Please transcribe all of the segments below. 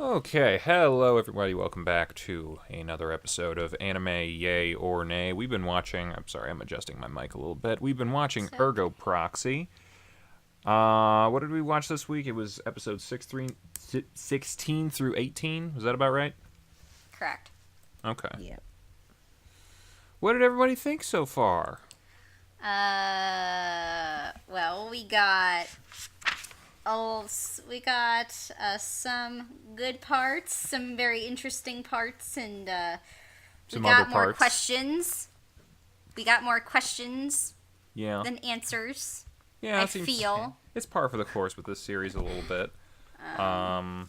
Okay, hello everybody, welcome back to another episode of Anime Yay or Nay. We've been watching, I'm sorry, I'm adjusting my mic a little bit. We've been watching Ergo Proxy. What did we watch this week? It was episode 16 through 18, was that about right? Correct. Okay. Yep. What did everybody think so far? Well, we got some good parts, some very interesting parts, and Some we got other more parts. questions. We got more questions Yeah. than answers. Yeah, I it seems feel. it's par for the course with this series a little bit. What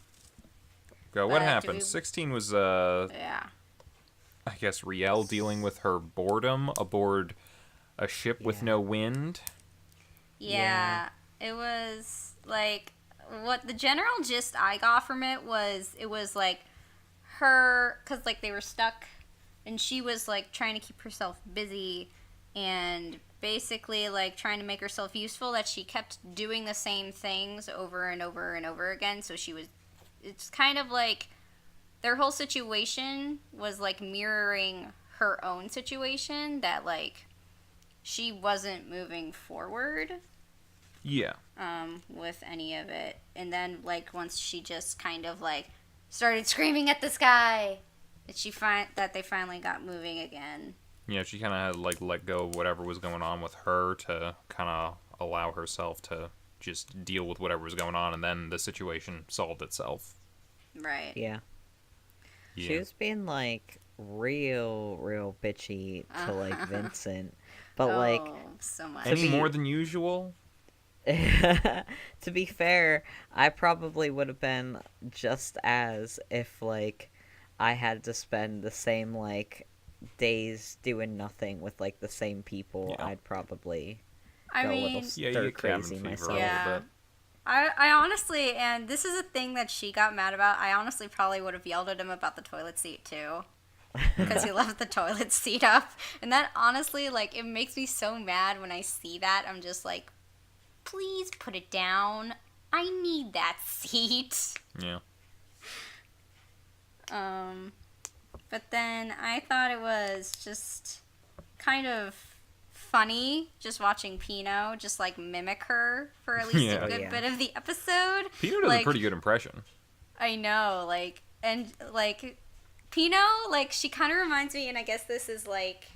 but happened? do we- 16 was Yeah. I guess Riel dealing with her boredom aboard a ship with no wind. Yeah. It was like what the general gist I got from it was like her, because like they were stuck and she was like trying to keep herself busy and basically like trying to make herself useful, that she kept doing the same things over and over and over again. So it's kind of like their whole situation was like mirroring her own situation, that like she wasn't moving forward Yeah. with any of it. And then like once she just kind of like started screaming at the sky, that they finally got moving again. Yeah, she kind of had to, like, let go of whatever was going on with her to kind of allow herself to just deal with whatever was going on, and then the situation solved itself. Right. Yeah. Yeah. She was being like real bitchy to like Vincent, but like so much. Any more than usual? to be fair, I probably would have been just as if like I had to spend the same like days doing nothing with like the same people. Yeah. I'd probably I go a mean, little Yeah, you stir get cabin crazy fever myself. a little Yeah. bit. I honestly, and this is a thing that she got mad about, I honestly probably would have yelled at him about the toilet seat too. Because he left the toilet seat up. And that honestly, like, it makes me so mad when I see that. I'm just like, please put it down. I need that seat. Yeah. But then I thought it was just kind of funny just watching Pino just like mimic her for at least Yeah. a good Yeah. bit of the episode. Pino does like, a pretty good impression. I know, like, and like Pino, like, she kind of reminds me, and I guess this is like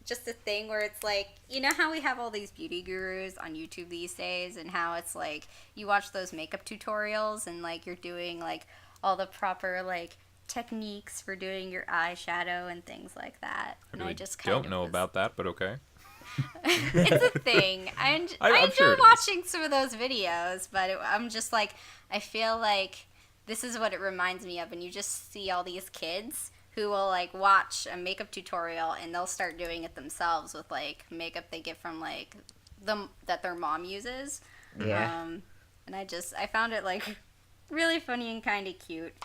just a thing where it's like, you know how we have all these beauty gurus on YouTube these days, and how it's like you watch those makeup tutorials and like you're doing like all the proper like techniques for doing your eyeshadow and things like that. I And really just kind don't of know was- about that, but okay. It's a thing. I I'm enjoy sure it is. watching some of those videos, but I'm just like, I feel like this is what it reminds me of. And you just see all these kids who will like watch a makeup tutorial and they'll start doing it themselves with like makeup they get from like that their mom uses. Yeah. And I found it like really funny and kind of cute.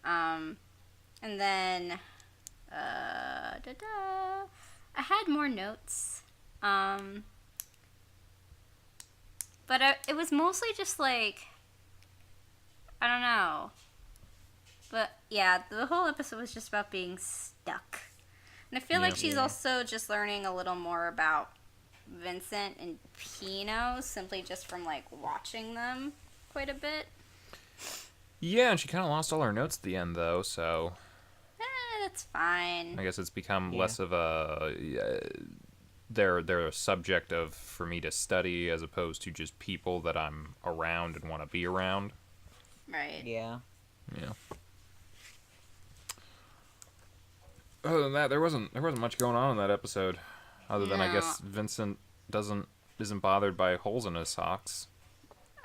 And then I had more notes. But it was mostly just like, I don't know. But yeah, the whole episode was just about being stuck. And I feel like she's also just learning a little more about Vincent and Pino simply just from like watching them quite a bit. Yeah, and she kind of lost all her notes at the end, though, so That's fine. I guess it's become less of a... they're a subject for me to study as opposed to just people that I'm around and want to be around. Right. Yeah. Yeah. Other than that, there wasn't much going on in that episode, other than I guess Vincent isn't bothered by holes in his socks.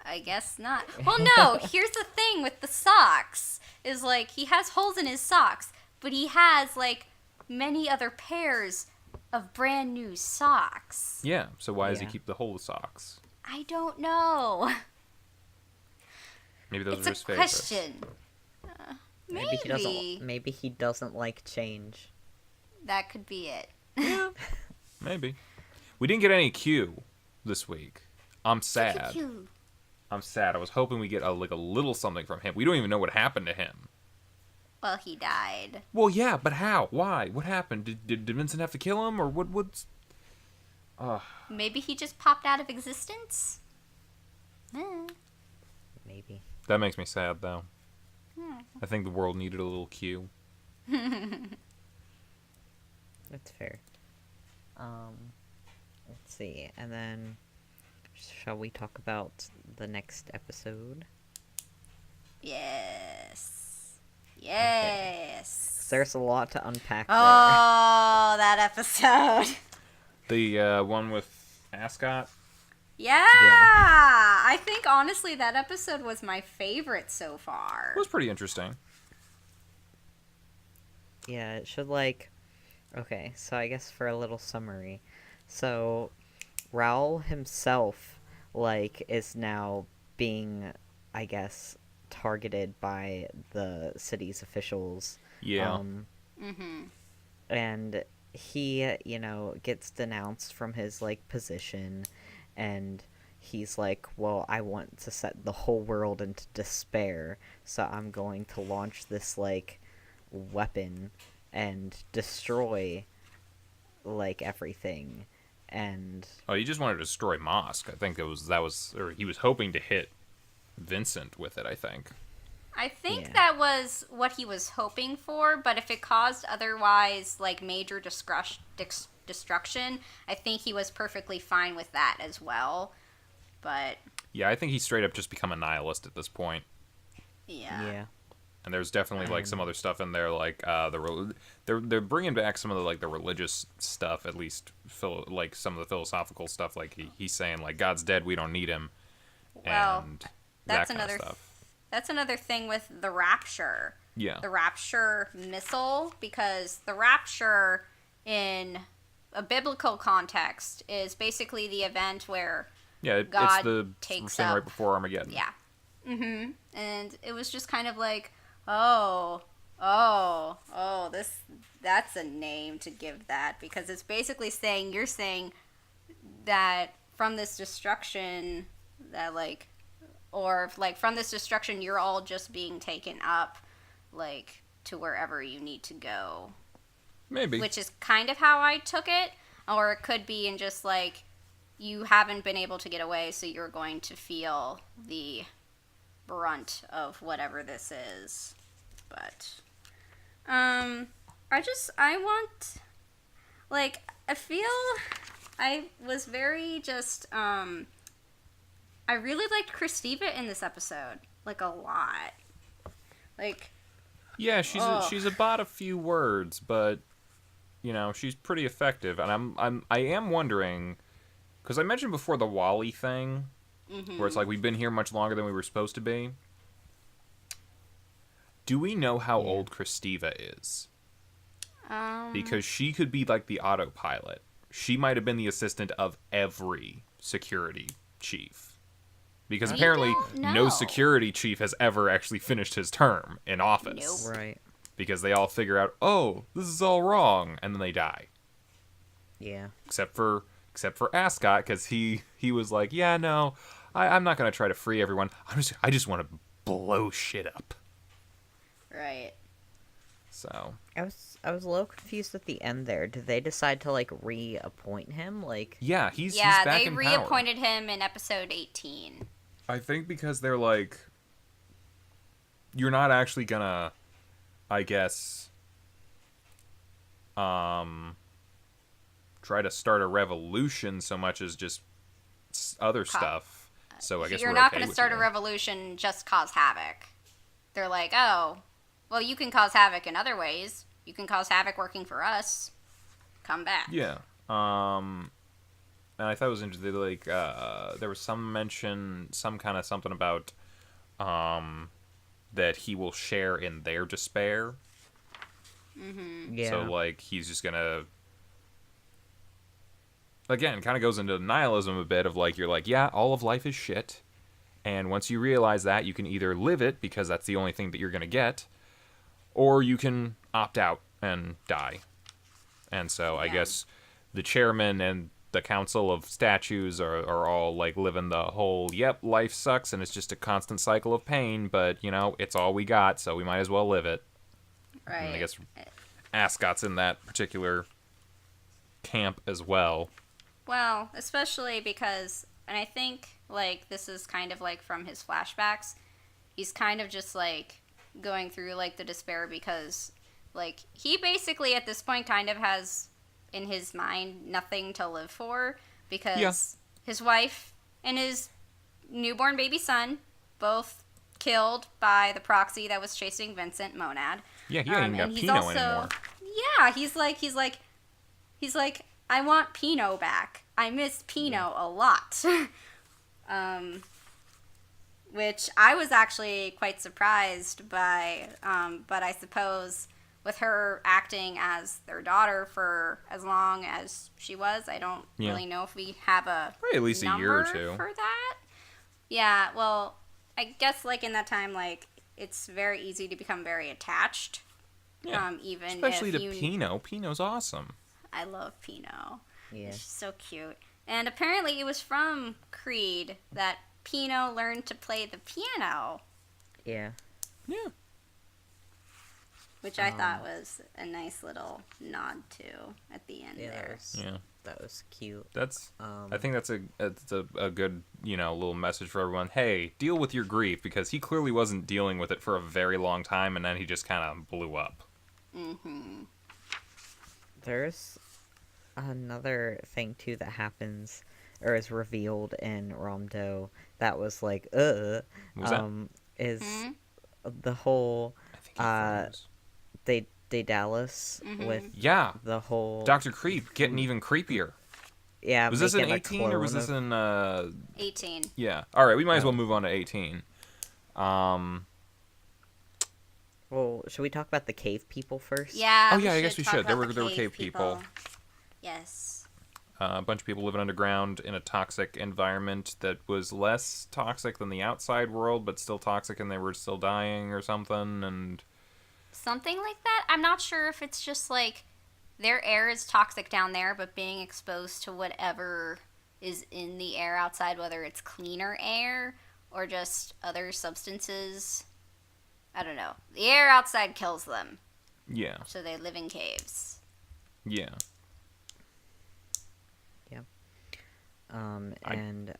I guess not. Well, no, here's the thing with the socks. Is like, he has holes in his socks, but he has, like, many other pairs of brand new socks. Yeah, so why does he Yeah. keep the whole socks? I don't know. Maybe those It's are a his favorites. question. Maybe he doesn't like change. That could be it. Maybe. We didn't get any Q this week. I'm sad. Cute. I'm sad. I was hoping we get a little something from him. We don't even know what happened to him. Well, he died. Well, yeah, but how? Why? What happened? Did Vincent have to kill him, or what's... Maybe he just popped out of existence? Maybe. That makes me sad, though. I think the world needed a little cue. That's fair. Let's see, and then shall we talk about the next episode? Yes. Yes. 'Cause there's a lot to unpack Oh, that episode. The one with Ascot? Yeah. I think, honestly, that episode was my favorite so far. It was pretty interesting. there. Yeah, it should, like... Okay, so I guess for a little summary. So, Raoul himself, like, is now being, I guess, targeted by the city's officials. Yeah. And he, gets denounced from his, like, position, and he's like, well, I want to set the whole world into despair, so I'm going to launch this, like, weapon and destroy, like, everything. And Oh, he just wanted to destroy Mosk. I think or he was hoping to hit Vincent with it, I think. I think Yeah. that was what he was hoping for, but if it caused otherwise, like, major destruction, I think he was perfectly fine with that as well. But, Yeah, I think he's straight up just become a nihilist at this point. yeah. And there's definitely like some other stuff in there, like they're bringing back some of the like the religious stuff, at least like some of the philosophical stuff. Like he's saying like God's dead, we don't need him, Well, and that's that kind another of stuff. That's another thing with the Rapture. Yeah, The Rapture missile, because the Rapture in a biblical context is basically the event where yeah, God it's the takes thing up- right before Armageddon. yeah. And it was just kind of like, that's a name to give that, because it's basically saying, you're saying that from this destruction, that like, or like from this destruction, you're all just being taken up, like, to wherever you need to go. Maybe. Which is kind of how I took it, or it could be in just like, you haven't been able to get away, so you're going to feel the brunt of whatever this is. But I want, like, I feel I was very just I really liked Christiva in this episode, like, a lot. Like, Yeah, she's about a few words, but she's pretty effective. And I am wondering, because I mentioned before the Wally thing, where it's like we've been here much longer than we were supposed to be. Do we know how old Christiva is? Because she could be like the autopilot. She might have been the assistant of every security chief. Because We apparently don't know. no security chief has ever actually finished his term in office. Nope. Right. Because they all figure out, oh, this is all wrong, and then they die. Yeah. Except for Ascot, because he was like, yeah, no, I'm not gonna try to free everyone. I just want to blow shit up. right. So I was a little confused at the end there. Did they decide to, like, reappoint him? Like, yeah, he's Yeah, back they in power. reappointed him in episode 18. I think because they're like, you're not actually gonna, I guess, try to start a revolution so much as just other stuff. So I guess You're we're not okay going to with start you. a revolution, just cause havoc. They're like, oh, well, you can cause havoc in other ways. You can cause havoc working for us. Come back. Yeah. And I thought it was interesting. Like, there was some mention, some kind of something about, that he will share in their despair. yeah. So, like, he's just gonna... Again, kind of goes into nihilism a bit of, like, you're like, yeah, all of life is shit. And once you realize that, you can either live it, because that's the only thing that you're gonna get, or you can opt out and die. And so, I Yeah. guess the chairman and the council of statues are all, like, living the whole, yep, life sucks, and it's just a constant cycle of pain, but, it's all we got, so we might as well live it. Right. And I guess Ascot's in that particular camp as well. Well, especially because, and I think, like, this is kind of, like, from his flashbacks, he's kind of just, like, going through, like, the despair because, like, he basically at this point kind of has, in his mind, nothing to live for because his wife and his newborn baby son both killed by the proxy that was chasing Vincent Monad. Yeah, he ain't even got and he's Pino also, anymore. Yeah, he's like, I want Pino back. I miss Pino a lot. Which I was actually quite surprised by, but I suppose with her acting as their daughter for as long as she was, I don't really know if we have a probably at least a year or number two for that. Yeah, well, I guess like in that time, like it's very easy to become very attached. Yeah. Even especially if to you... Pino. Pino's awesome. I love Pino. Yeah. She's so cute. And apparently it was from Creed that Pino learned to play the piano, Yeah. Yeah. which I thought was a nice little nod to at the end Yeah, there. that was cute. That's. I think that's a good little message for everyone. Hey, deal with your grief because he clearly wasn't dealing with it for a very long time, and then he just kind of blew up. Mm-hmm. There's another thing too that happens or is revealed in Ramdo that was like What was that? is the whole I think he froze. Daedalus with Yeah. the whole Dr. Creep getting even creepier. yeah. Was this in making a 18 or was clone this of- in 18. Yeah. All right, we might as well move on to 18. Well, should we talk about the cave people first? Yeah. Oh, yeah, I guess we talk should. There about were the cave people. Yes. A bunch of people living underground in a toxic environment that was less toxic than the outside world, but still toxic, and they were still dying or something. And Something like that. I'm not sure if it's just like their air is toxic down there, but being exposed to whatever is in the air outside, whether it's cleaner air or just other substances. I don't know. The air outside kills them, yeah, so they live in caves. yeah. And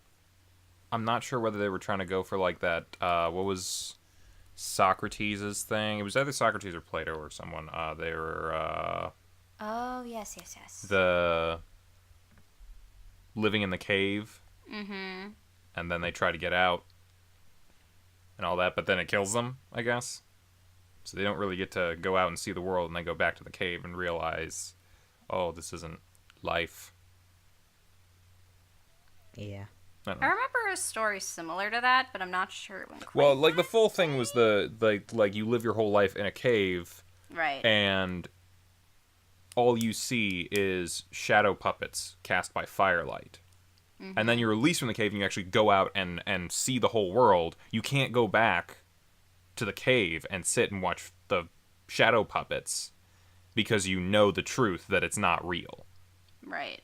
I'm not sure whether they were trying to go for like that. What was Socrates' thing? It was either Socrates or Plato or someone. They were Oh, yes. the living in the cave, Mm-hmm. and then they try to get out and all that, but then it kills them, I guess. So they don't really get to go out and see the world, and they go back to the cave and realize, oh, this isn't life. yeah. I don't I know. remember a story similar to that, but I'm not sure it went quite Well, like the that full thing was way. like you live your whole life in a cave, Right. and all you see is shadow puppets cast by firelight. And then you're released from the cave and you actually go out and see the whole world. You can't go back to the cave and sit and watch the shadow puppets because you know the truth that it's not real. Right.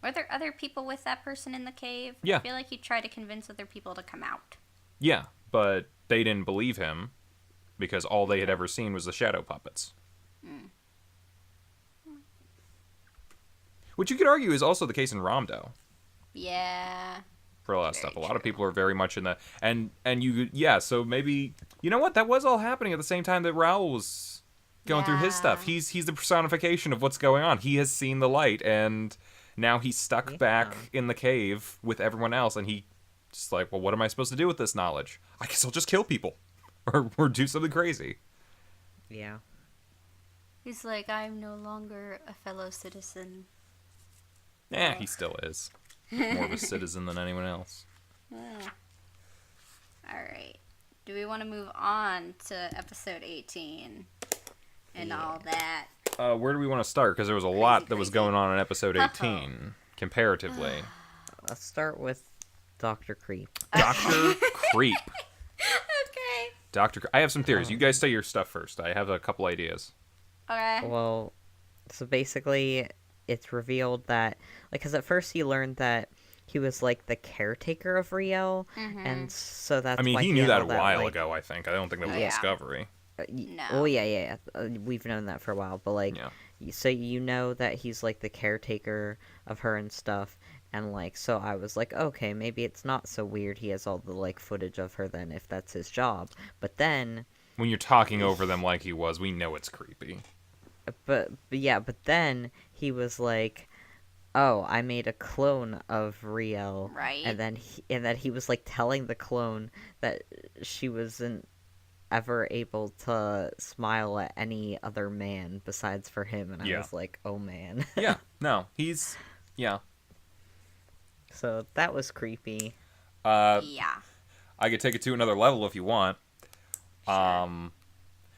Were there other people with that person in the cave? Yeah. I feel like he tried to convince other people to come out. Yeah, but they didn't believe him because all they had ever seen was the shadow puppets. Which you could argue is also the case in Ramdo. Yeah. For a lot of Very stuff. A lot of true. people are very much in the and you yeah, so maybe you know what, that was all happening at the same time that Raoul was going through his stuff. Yeah. He's the personification of what's going on. He has seen the light and now he's stuck Yeah. back in the cave with everyone else and he just like, well, what am I supposed to do with this knowledge? I guess I'll just kill people. or do something crazy. Yeah. He's like, I'm no longer a fellow citizen. He still is. More of a citizen than anyone else. Alright. Do we want to move on to episode 18? And all that. Where do we want to start? Because there was a lot that was crazy. going on in episode 18, comparatively. Let's start with Dr. Creep. Dr. Creep. Okay. I have some theories. You guys say your stuff first. I have a couple ideas. Okay. Well, so basically, it's revealed that, like, because at first he learned that he was, like, the caretaker of Riel, and so that's I mean, why he knew had that a all while like- ago, I think. I don't think that was Yeah. Discovery. No. Oh yeah. We've known that for a while, but like, Yeah. so you know that he's like the caretaker of her and stuff, and like, so I was like, okay, maybe it's not so weird. He has all the like footage of her then, if that's his job. But then, When you're talking over them like he was, we know it's creepy. but yeah, but then he was like, oh, I made a clone of Riel, Right. and then he was like telling the clone that she wasn't ever able to smile at any other man besides for him, and I Yeah. was like, oh man. Yeah. No, he's... Yeah. So that was creepy. Yeah. I could take it to another level if you want. Sure.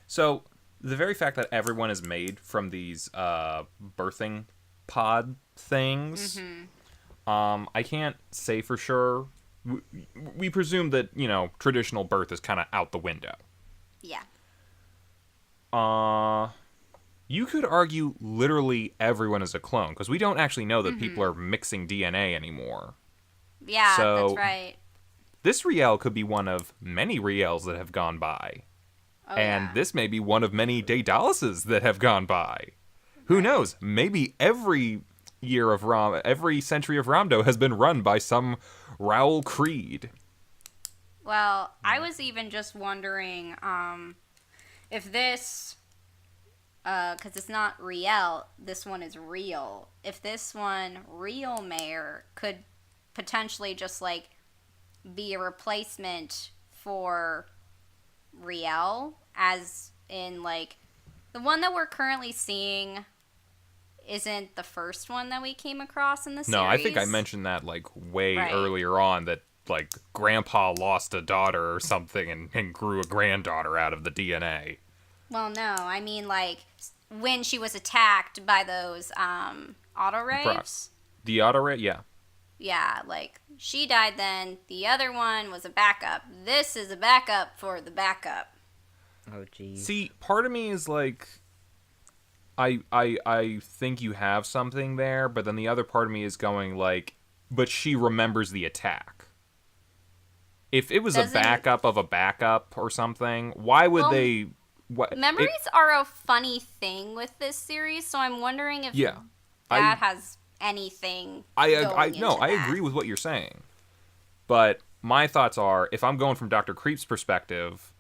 So, the very fact that everyone is made from these birthing pod things, I can't say for sure. We presume that, traditional birth is kind of out the window. Yeah. You could argue literally everyone is a clone, because we don't actually know that people are mixing DNA anymore. Yeah, So- that's right. This Riel could be one of many Riels that have gone by. Oh, And yeah. this may be one of many Daedalises that have gone by. Who knows? Maybe every century of Ramdo has been run by some Raoul Creed. Well, I was even just wondering if this, because it's not Riel, this one is real. If this one, Real Mayor, could potentially just like be a replacement for Riel, as in like the one that we're currently seeing isn't the first one that we came across in the series. No, I think I mentioned that like way Right. earlier on, that like Grandpa lost a daughter or something and grew a granddaughter out of the DNA. Well, no, I mean like when she was attacked by those auto raves. The auto yeah. Yeah, like she died then. The other one was a backup. This is a backup for the backup. Oh geez. See, part of me is like, I think you have something there, but then the other part of me is going like, but she remembers the attack. If it was a Doesn't- backup of a backup or something, why would Well, they? What Memories are a funny thing with this series, so I'm wondering if Yeah, that has anything. I going no, into I that. agree with what you're saying, but my thoughts are, if I'm going from Dr. Creep's perspective,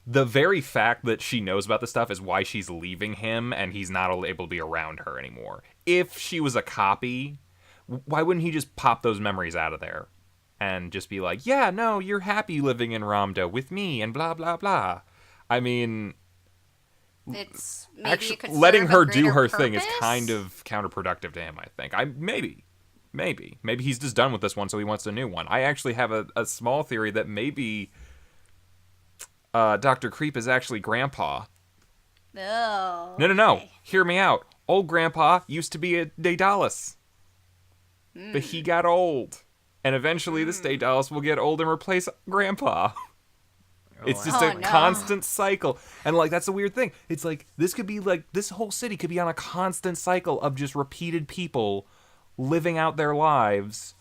the very fact that she knows about this stuff is why she's leaving him and he's not able to be around her anymore. If she was a copy, why wouldn't he just pop those memories out of there and just be like, yeah, no, you're happy living in Ramda with me and blah, blah, blah. I mean, It's maybe actually, it could letting serve a her do greater her thing is purpose? kind of counterproductive to him, I think. Maybe he's just done with this one, so he wants a new one. I actually have a small theory that maybe Dr. Creep is actually Grandpa. Oh. No. okay. Hear me out. Old Grandpa used to be a Daedalus. But he got old. And eventually this Daedalus will get old and replace Grandpa. It's just Oh, a no. constant cycle. And, like, that's the weird thing. It's like, this could be, like, this whole city could be on a constant cycle of just repeated people living out their lives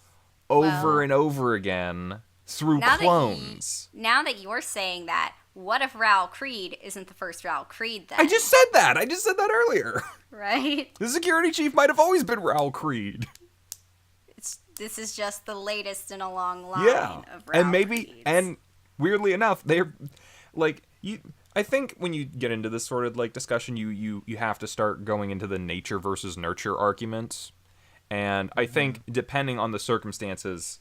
over Well, and over again through now that clones. Now that you're saying that, what if Raoul Creed isn't the first Raoul Creed then? I just said that. I just said that earlier. Right? The security chief might have always been Raoul Creed. This is just the latest in a long line Yeah. of Raoul And maybe, Creeds. and weirdly enough, they're, like, I think when you get into this sort of, like, discussion, you have to start going into the nature versus nurture arguments. And I think, depending on the circumstances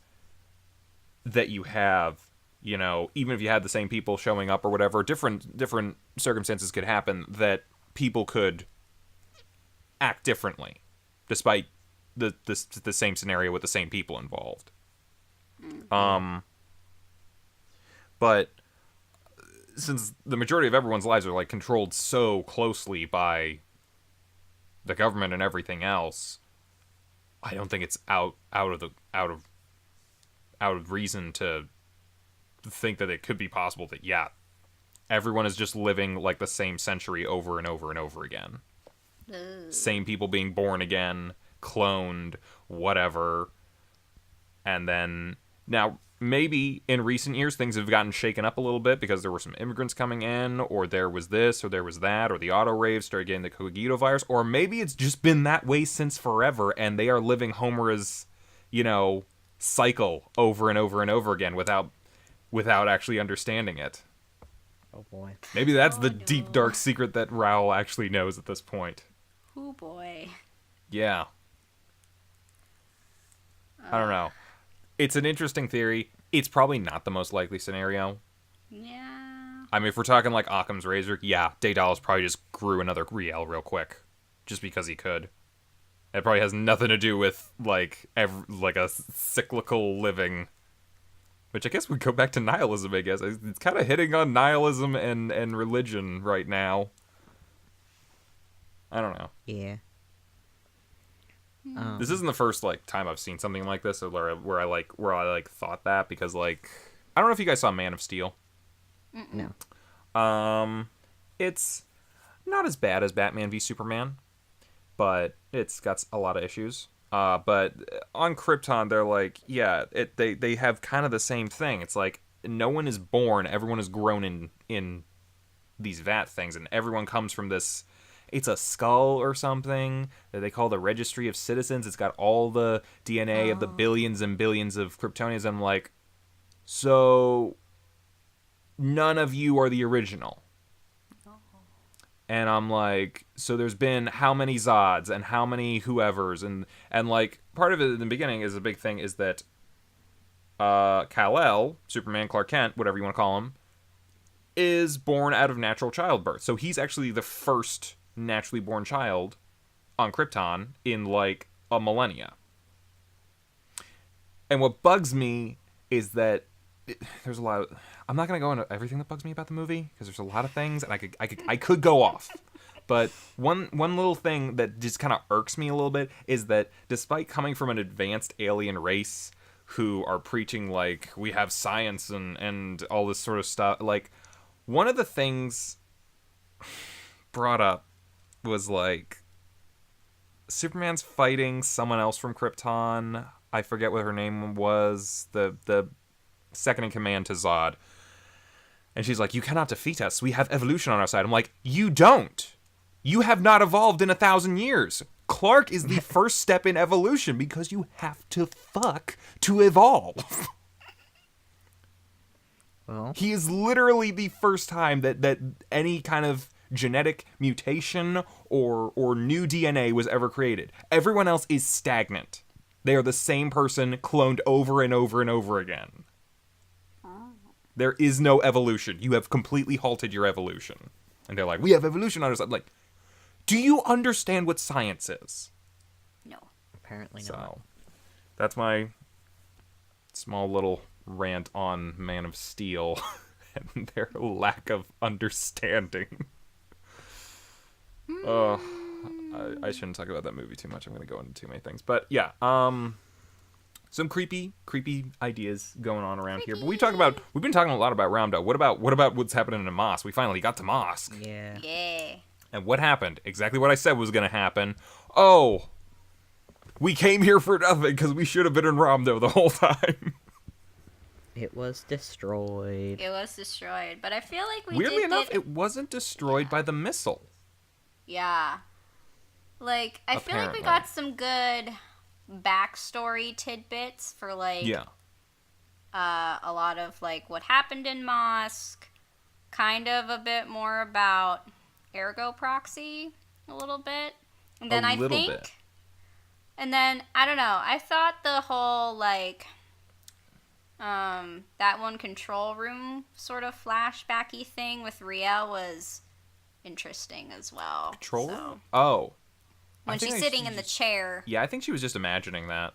that you have, even if you had the same people showing up or whatever, different circumstances could happen that people could act differently, despite the same scenario with the same people involved. But since the majority of everyone's lives are, like, controlled so closely by the government and everything else, I don't think it's out of reason to think that it could be possible that, yeah, everyone is just living like the same century over and over and over again. Same people being born again, cloned, whatever. And then, now, maybe in recent years things have gotten shaken up a little bit because there were some immigrants coming in, or there was this, or there was that, or the auto rave started getting the cogito virus, or maybe it's just been that way since forever, and they are living Homer's, cycle over and over and over again without actually understanding it. Oh boy. Maybe that's the no. deep dark secret that Raoul actually knows at this point. Oh boy. Yeah. I don't know. It's an interesting theory. It's probably not the most likely scenario. Yeah. I mean, if we're talking like Occam's razor, yeah, Daedalus probably just grew another Riel real quick, just because he could. It probably has nothing to do with like a cyclical living, which I guess would go back to nihilism. I guess it's kind of hitting on nihilism and religion right now. I don't know. Yeah. This isn't the first like time I've seen something like this where I thought that, because like I don't know if you guys saw Man of Steel. No. It's not as bad as Batman v Superman, but it's got a lot of issues. But on Krypton, they're like, yeah, they have kind of the same thing. It's like no one is born; everyone is grown in these vat things, and everyone comes from this. It's a skull or something that they call the Registry of Citizens. It's got all the DNA of the billions and billions of Kryptonians. I'm like, so none of you are the original. And I'm like, so there's been how many Zods and how many whoever's, and like part of it in the beginning is a big thing is that Kal-El, Superman, Clark Kent, whatever you want to call him, is born out of natural childbirth. So he's actually the first naturally born child on Krypton in like a millennia. And what bugs me is that there's a lot of, I'm not going to go into everything that bugs me about the movie because there's a lot of things, and I could go off. But one little thing that just kind of irks me a little bit is that despite coming from an advanced alien race who are preaching like we have science and all this sort of stuff, like one of the things brought up was like Superman's fighting someone else from Krypton. I forget what her name was. The second in command to Zod. And she's like, you cannot defeat us. We have evolution on our side. I'm like, you don't. You have not evolved in 1,000 years. Clark is the first step in evolution because you have to fuck to evolve. Well, He is literally the first time that any kind of genetic mutation or new DNA was ever created. Everyone else is stagnant. They are the same person cloned over and over and over again. There is no evolution. You have completely halted your evolution. And they're like, we have evolution on our side. Like, do you understand what science is? No. apparently not. So, that's my small little rant on Man of Steel and their lack of understanding. I shouldn't talk about that movie too much. I'm going to go into too many things. But yeah, some creepy ideas going on around here. But we've been talking a lot about Ramdo. What about what's happening in Mosk? We finally got to Mosk. Yeah. Yeah. And what happened? Exactly what I said was going to happen. Oh, we came here for nothing because we should have been in Ramdo the whole time. It was destroyed. It was destroyed, but I feel like we Weirdly did enough, get... it wasn't destroyed by the missile. Yeah. Like, I feel like we Apparently. got some good backstory tidbits for, like, Yeah. a lot of, like, what happened in Mosk, kind of a bit more about Ergo Proxy, a little bit. And then I think... bit. And then, I don't know, I thought the whole, like... that one control room sort of flashbacky thing with Riel was interesting as well. Control? So, Oh. when she's sitting in the chair. Yeah, I think she was just imagining that.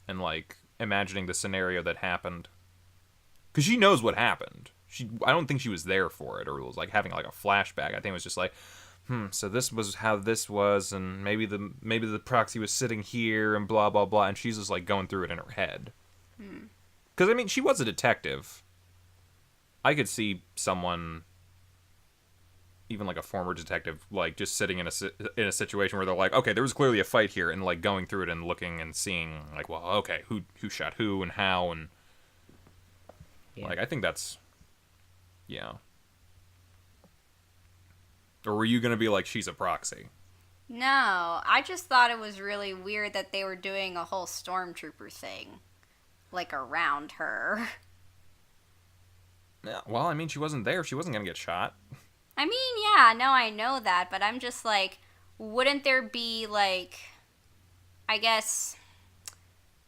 And, like, imagining the scenario that happened. Because she knows what happened. I don't think she was there for it, or was, like, having, like, a flashback. I think it was just like, so this was how this was, and maybe the proxy was sitting here, and blah, blah, blah. And she's just, like, going through it in her head. Because, I mean, she was a detective. I could see someone, even like a former detective, like just sitting in a situation where they're like, okay, there was clearly a fight here, and like going through it and looking and seeing, like, well, okay, who shot who and how, and Yeah. Like, I think that's... Yeah. Or were you going to be like, she's a proxy? No, I just thought it was really weird that they were doing a whole stormtrooper thing, like, around her. Yeah, well, I mean, she wasn't there. She wasn't going to get shot. I mean, yeah, no, I know that, but I'm just like, wouldn't there be, like, I guess,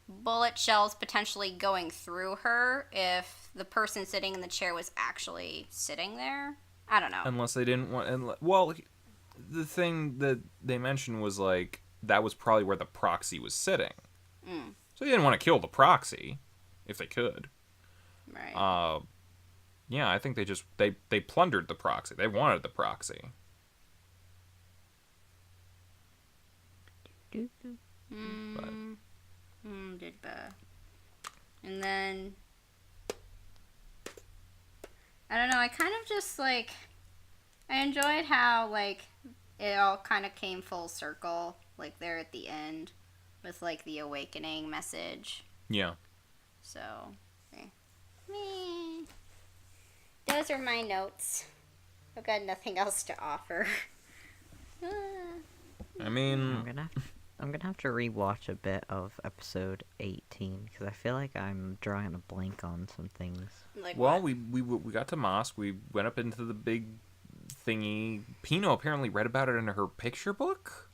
bullet shells potentially going through her if the person sitting in the chair was actually sitting there? I don't know. Unless they didn't want... Well, the thing that they mentioned was, like, that was probably where the proxy was sitting. Mm. So they didn't want to kill the proxy, if they could. Right. Yeah, I think they just... They plundered the proxy. They wanted the proxy. And then... I don't know, I kind of just, like... I enjoyed how, like, it all kind of came full circle, like, there at the end, with, like, the awakening message. Yeah. So, me. Those are my notes. I've got nothing else to offer. I mean... I'm gonna have to rewatch a bit of episode 18 because I feel like I'm drawing a blank on some things. Like well, what? we got to Mosk. We went up into the big thingy. Pino apparently read about it in her picture book.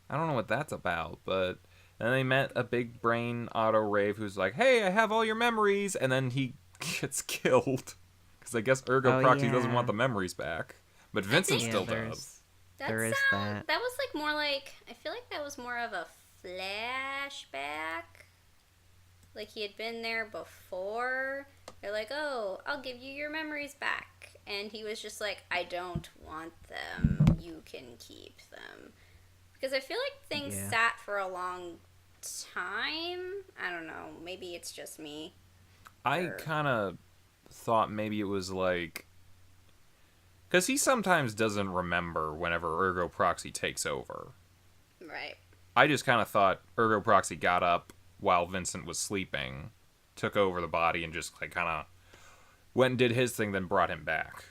I don't know what that's about, but then they met a big brain auto rave who's like, "Hey, I have all your memories," and then he gets killed because I guess Ergo Proxy doesn't want the memories back, but Vincent still does. There is that. That was like more like, I feel like that was more of a flashback. Like he had been there before. They're like, oh, I'll give you your memories back. And he was just like, I don't want them. You can keep them. Because I feel like things sat for a long time. I don't know. Maybe it's just me. I kind of thought maybe it was like... Because he sometimes doesn't remember whenever Ergo Proxy takes over. Right. I just kind of thought Ergo Proxy got up while Vincent was sleeping, took over the body, and just like kind of went and did his thing, then brought him back.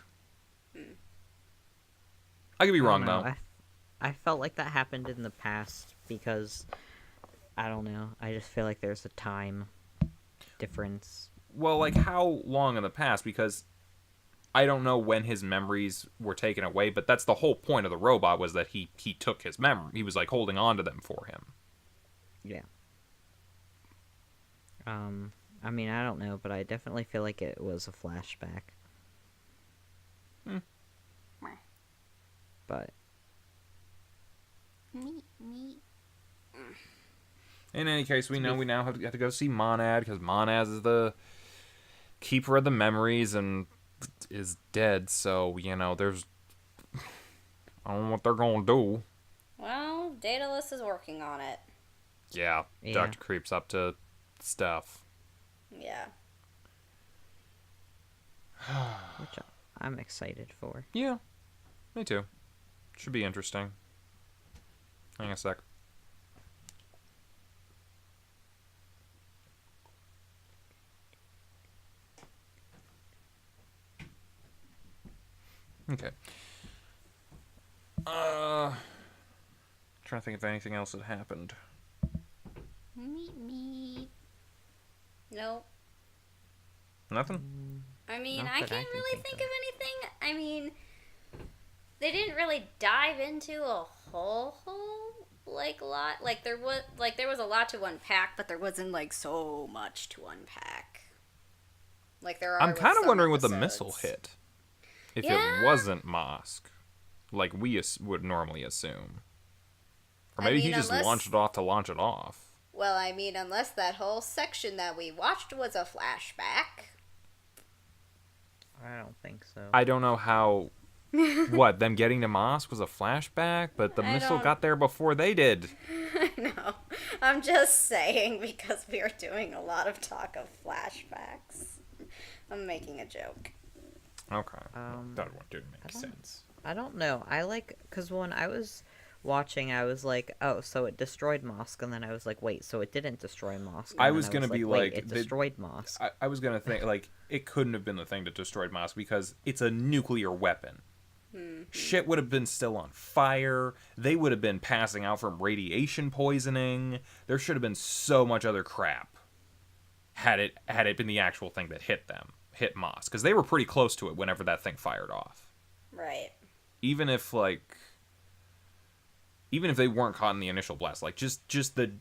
I could be wrong, though. I felt like that happened in the past because, I don't know, I just feel like there's a time difference. Well, like, how long in the past? Because I don't know when his memories were taken away, but that's the whole point of the robot, was that he took his memory. He was, like, holding on to them for him. Yeah. I mean, I don't know, but I definitely feel like it was a flashback. But... In any case, we now have to go see Monad, because Monad is the keeper of the memories and is dead, so, you know, there's... I don't know what they're gonna do. Well, Daedalus is working on it. Yeah, Dr. Creep's up to stuff. Yeah. Which I'm excited for. Yeah, me too. Should be interesting. Hang on a sec. Okay. Trying to think if anything else had happened. Me. Nope. Nothing? I mean, Not I that can't can really think of anything. I mean, they didn't really dive into a whole lot. Like there was a lot to unpack, but there wasn't like so much to unpack. Like there are. I'm kind of wondering what the episodes. missile hit. If Yeah. it wasn't Mosk, like we would normally assume. Or maybe he just launched it off to launch it off. Well, I mean, unless that whole section that we watched was a flashback. I don't think so. I don't know how... What, them getting to Mosk was a flashback? But the missile got there before they did. I know. I'm just saying because we are doing a lot of talk of flashbacks. I'm making a joke. Okay. That one didn't make sense. I don't know. I like... Because when I was watching, I was like, oh, so it destroyed Mosk, and then I was like, wait, so it didn't destroy Mosk. And I then was gonna be wait, like, it destroyed Mosk. I was gonna think like it couldn't have been the thing that destroyed Mosk because it's a nuclear weapon. Shit would have been still on fire. They would have been passing out from radiation poisoning. There should have been so much other crap had it been the actual thing that hit Mosk, because they were pretty close to it whenever that thing fired off. Right. Even if they weren't caught in the initial blast, like just the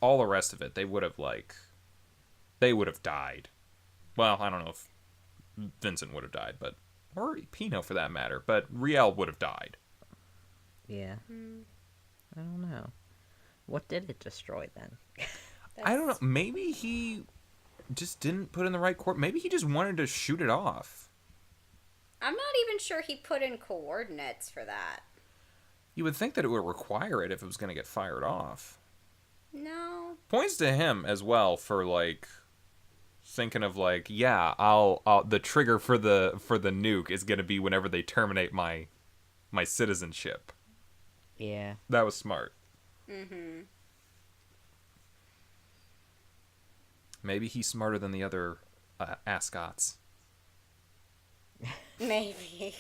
all the rest of it, they would have died. Well, I don't know if Vincent would have died, or Pino for that matter, but Riel would have died. Yeah. I don't know. What did it destroy then? I don't know. Maybe he just didn't put in the right maybe he just wanted to shoot it off. I'm not even sure he put in coordinates for that. You would think that it would require it if it was going to get fired off. No. Points to him as well for thinking of yeah, I'll the trigger for the nuke is going to be whenever they terminate my citizenship. Yeah. That was smart. Mm-hmm. Maybe he's smarter than the other ascots. Maybe.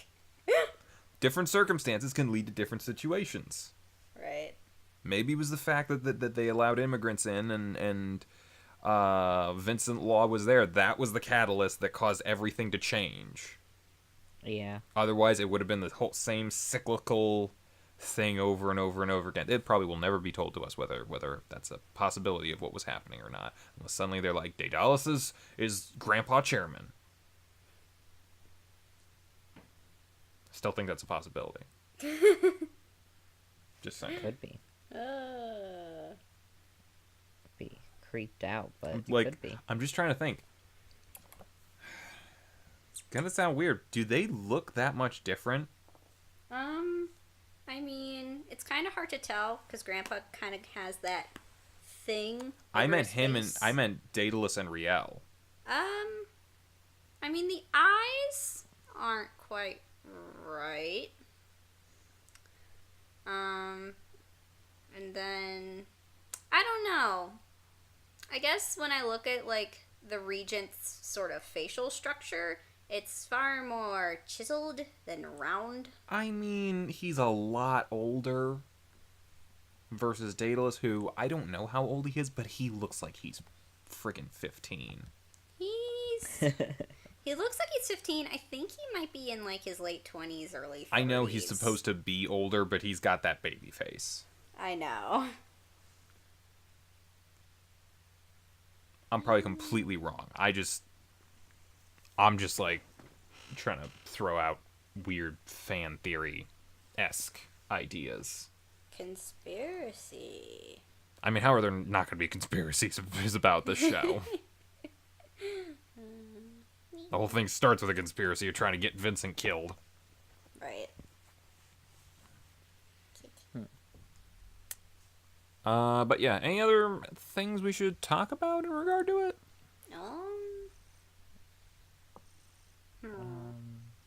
Different circumstances can lead to different situations. Right. Maybe it was the fact that they allowed immigrants in and Vincent Law was there. That was the catalyst that caused everything to change. Yeah. Otherwise, it would have been the whole same cyclical thing over and over and over again. It probably will never be told to us whether that's a possibility of what was happening or not. Unless suddenly they're like, Daedalus is Grandpa Chairman. Still think that's a possibility. Just saying. Could be. Be creeped out, but it could be. I'm just trying to think. It's gonna sound weird. Do they look that much different? I mean, it's kind of hard to tell because Grandpa kind of has that thing. I meant his him face. and I meant Daedalus and Riel. I mean, the eyes aren't quite right. And then I don't know. I guess when I look at the regent's sort of facial structure, it's far more chiseled than round. I mean, he's a lot older versus Daedalus, who I don't know how old he is, but he looks like he's friggin' 15. He looks like he's 15. I think he might be in his late 20s, early 30s. I know he's supposed to be older, but he's got that baby face. I know. I'm probably completely wrong. I'm just trying to throw out weird fan theory-esque ideas. Conspiracy. I mean, how are there not going to be conspiracies about this show? The whole thing starts with a conspiracy of trying to get Vincent killed. Right. But yeah, any other things we should talk about in regard to it?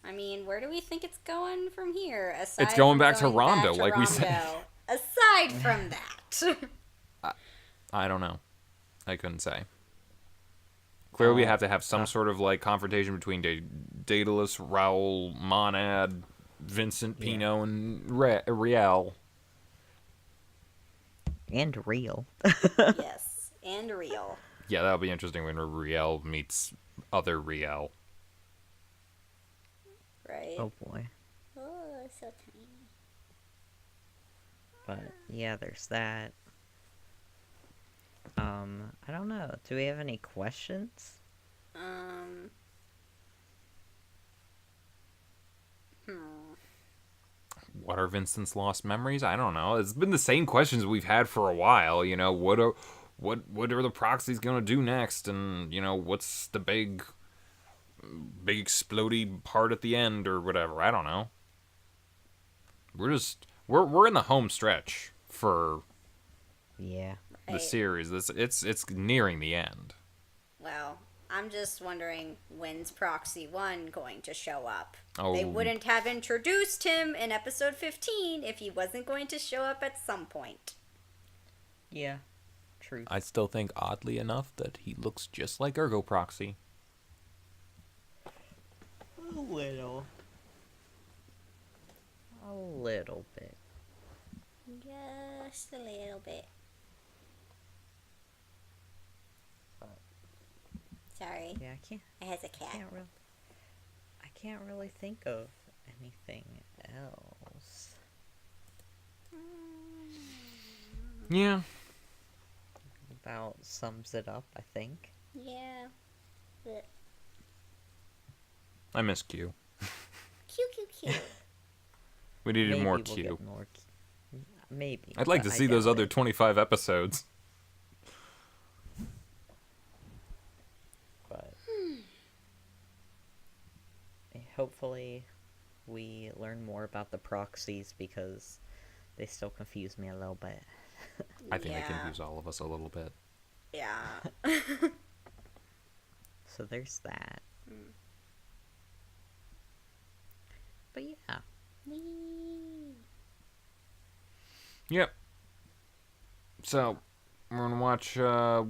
I mean, where do we think it's going from here? Aside It's going from back to going Rondo, back to like we Rondo. said. Aside from that. I don't know. I couldn't say. Clearly, we have to have some sort of confrontation between Daedalus, Raoul, Monad, Vincent, Pino, and Riel. And real. Yes, and real. Yeah, that'll be interesting when Riel meets other Riel. Right. Oh boy. Oh, so tiny. But yeah, there's that. I don't know. Do we have any questions? What are Vincent's lost memories? I don't know. It's been the same questions we've had for a while. You know, what are the proxies gonna do next? And what's the big explodey part at the end or whatever? I don't know. We're in the home stretch for Yeah. the series. It's nearing the end. Well, I'm just wondering, when's Proxy 1 going to show up? Oh. They wouldn't have introduced him in episode 15 if he wasn't going to show up at some point. Yeah, true. I still think, oddly enough, that he looks just like Ergo Proxy. A little bit. Just a little bit. Sorry. Yeah, It has a cat. I can't really think of anything else. Yeah. About sums it up, I think. Yeah. But I miss Q. Cute. We needed Maybe more we'll Q. get more maybe. I'd like to but see I those doubt other it. 25 episodes. But hopefully we learn more about the proxies because they still confuse me a little bit. I think they confuse all of us a little bit. Yeah. So there's that. But yeah. Yep. So, we're going to watch,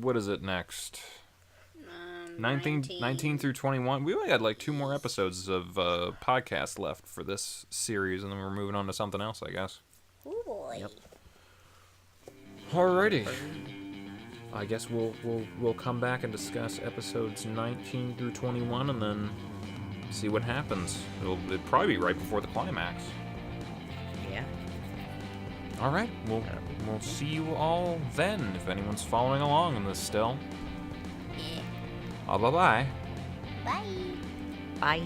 what is it next? 19 through 21. We only got like 2 more episodes of podcast left for this series, and then we're moving on to something else, I guess. Oh boy. Yep. Alrighty. I guess we'll come back and discuss episodes 19 through 21, and then see what happens. It'll probably be right before the climax. Yeah. All right. We'll see you all then, if anyone's following along in this still. Yeah. Bye-bye. Bye. Bye.